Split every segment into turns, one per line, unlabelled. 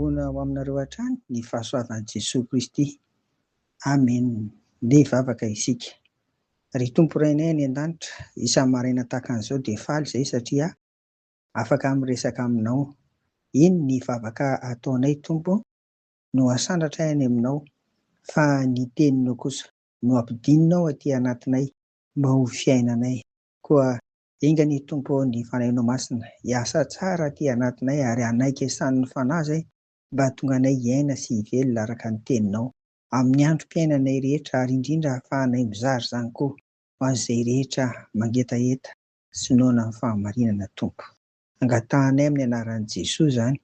hamonoana ao aminareo hatrany ny fahasoavan'i Jesosy Kristy. Amen. Ndeha hivavaka isika. Ry Tompo Rainay any an-danitra, isan'ny maraina tahaka an'izao dia faly izay satria afaka miresaka aminao. Iny ny vavaka ataonay Tompo no asandratra any aminao, fa ny teninao kosa no ampidinonao aty anatinay mba ho fiainanay. Koa inga ny Tompo ny fanahinao masina, hiasa tsara aty anatinay ary hanaiky sanin'ny fanahy izay mba tonga anay hiaina sy hivelona araka ny teninao amin'ny androm-piainanay rehetra, ary indrindra ahafahanay mizary izany koa ho an'izay rehetra mangetaheta sy noana amin'ny fahamarinana Tompo. Angatahana amin'ny anaran'i Jesosy izany.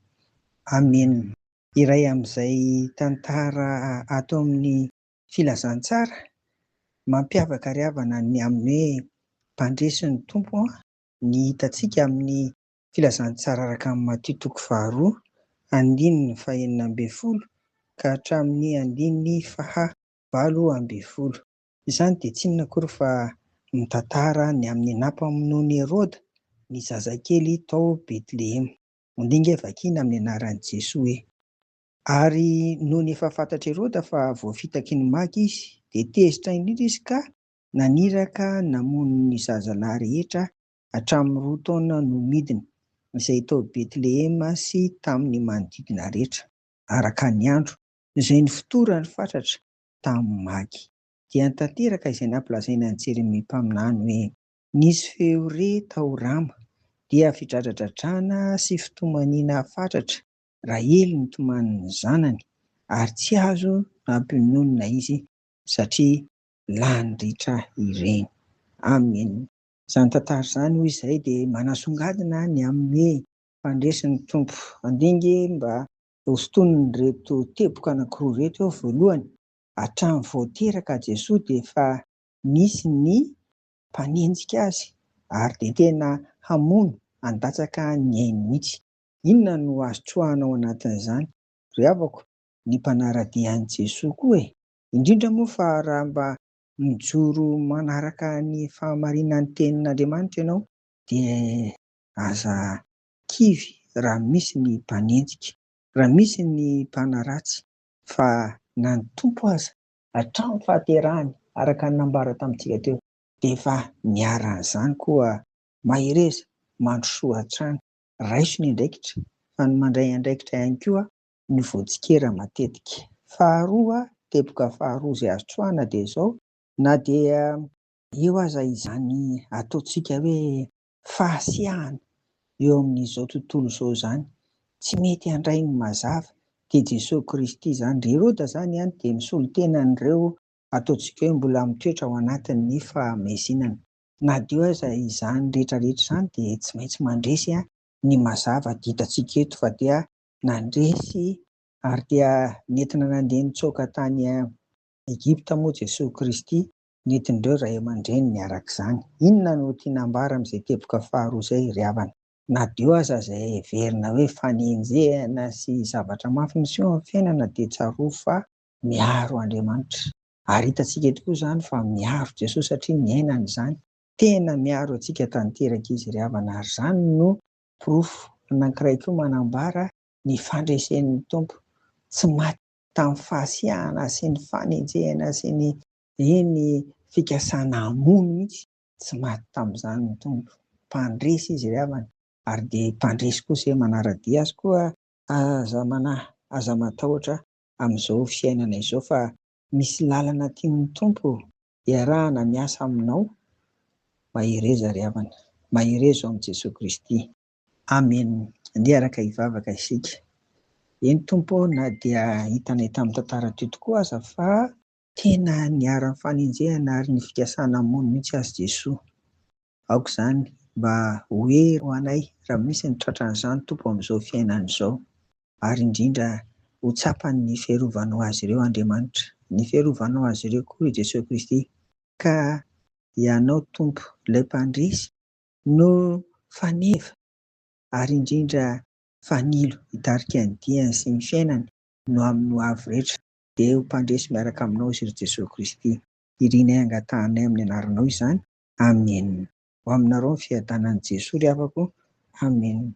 Amen. Iray amin'izay tantara ato amin'ny filazantsara mampiavaka ry havana ny amin'ny hoe mpandresin'ny Tompo ny hitantsika amin'ny filazantsara araka amin'ny Matteo 2:1-12 ka hatramin'ny 9:20. Izany dia tsy inona akory fa mitantara ny amin'ny nampamonoan'i Herôda ny zazakely tao Betlehema. Indinga vakiana amin'ny anaran'i Jesosy hoe: ary noho ny efa fantatr' Herôda fa voafitaky ny maga izy, dia tezitra indrindra izy ka naniraka namono ny zazalahy rehetra hatramin'ny 2 taona no midiny, izay tao Betlehema sy tamin'ny manodidina rehetra, araka ny andro izay ny fotorany fatratra tamin'ny magy. Dia nitanteraka izay nampilazaina an'i Jeremia mpaminany hoe: nisy feo re tao Rama, dia fidradradradrana sy fitomaniana fatratra. Rahely notomany ny zanany, ary tsy azo nampiononina izy satria lany ritra ireny. Amen. Izany tantara izany hoy izay dia manasongadina ny amin'ny hoe mpandresin'ny Tompo. Andinga mba hosintonindreto teboka anankiroa reto eo. Voalohany, hatramin'ny voateraka Jesosy dia efa nisy ny mpanenjika azy, ary dia tena hamono handatsaka ny ainy mihitsy. Inona no azo tsoahana ao anatin'izany? Ry havako, ny mpanara-dian'i Jesosy koa e. Indrindra moa fa raha mba mijoro manaraka ny fahamarinan'ny tenin'Andriamanitra ianao dia aza kivy raha misy ny mpanenjika, raha misy ny mpanaratsy, fa na ny Tompo aza hatramin'ny fahaterahany araka ny nambara tamintsika teo dia efa niaran'izany koa mahireza mandrosoa hatrany. Raiso ny andraikitra, fa ny mandray andraikitra ihany koa no voatsikera matetika. Faharoa, teboka faharoa izay azo tsoahana dia izao: na dia eo aza izany ataontsika hoe fahasiahana eo amin'izao tontolo izao izany, tsy mety handray ny mazava dia Jesosy Kristy izany. Ry Herôda izany dia misolo tena an'ireo ataontsika hoe mbola mitoetra ao anatin'ny fahamezinana. Na dia eo aza izany rehetrarehetra izany dia tsy maintsy mandresy ny mazava ditantsika eto, fa dia nandresy ary dia nentina nandeha nitsoaka tany Egipta moa Jesosy Kristy, nentin'ireo ray aman-dreny niaraka izany. Inona no tiana ambara amin'izay teboka faharoa izay ry havana? Na dia eo aza izay heverina hoe fanenjehana sy zavatra mafy miseho amin'ny fiainana dia tsaroa, fa miaro Andriamanitra. Ary hitantsika eto koa izany fa miaro Jesosy satria niainana izany. Tena miaro antsika tanteraka izy ry havana, ary izany no porofo anankiray koa manambara ny fandresen'ny Tompo. Tsy maty tamin'ny fahasiahana sy ny fanenjehana sy ny fikasana hamono mihitsy, tsy maty tamin'izany ny Tompo. Mpandresy izy ry havana, ary dia mpandresy koa izay manara-dia azy koa aza matahotra amin'izao fiainana izao, fa misy lalana tian'ny Tompo iarahana miasa aminao. Mahireza ry havana, mahireza ao amin'i Jesosy Kristy. Amen. Andeha araka hivavaka isika. Eny Tompo, na dia hitanay tamin'ny tantara teo tokoa aza fa tena niara ny fanenjehana ary ny fikasana hamono mihitsy azy Jesosy. Aoka izany mba hoe ho anay raha misy ny tratran'izany Tompo amin'izao fiainana izao, ary indrindra ho tsapany ny fiarovanao azy ireo Andriamanitra, ny fiarovanao azy ireo koa i Jesosy Kristy. Ka ianao Tompo, ilay mpandresy, no faneva ary indrindra fanilo hitarika ny diany sy ny fiainany no amin'ny ho avy rehetra, dia ho mpandresy miaraka aminao izy ry Jesosy Kristy. Irianay angatahanay amin'ny anaranao izany. Amen. Ho aminareo ny fiadanan'i Jesosy ry havako. Amen.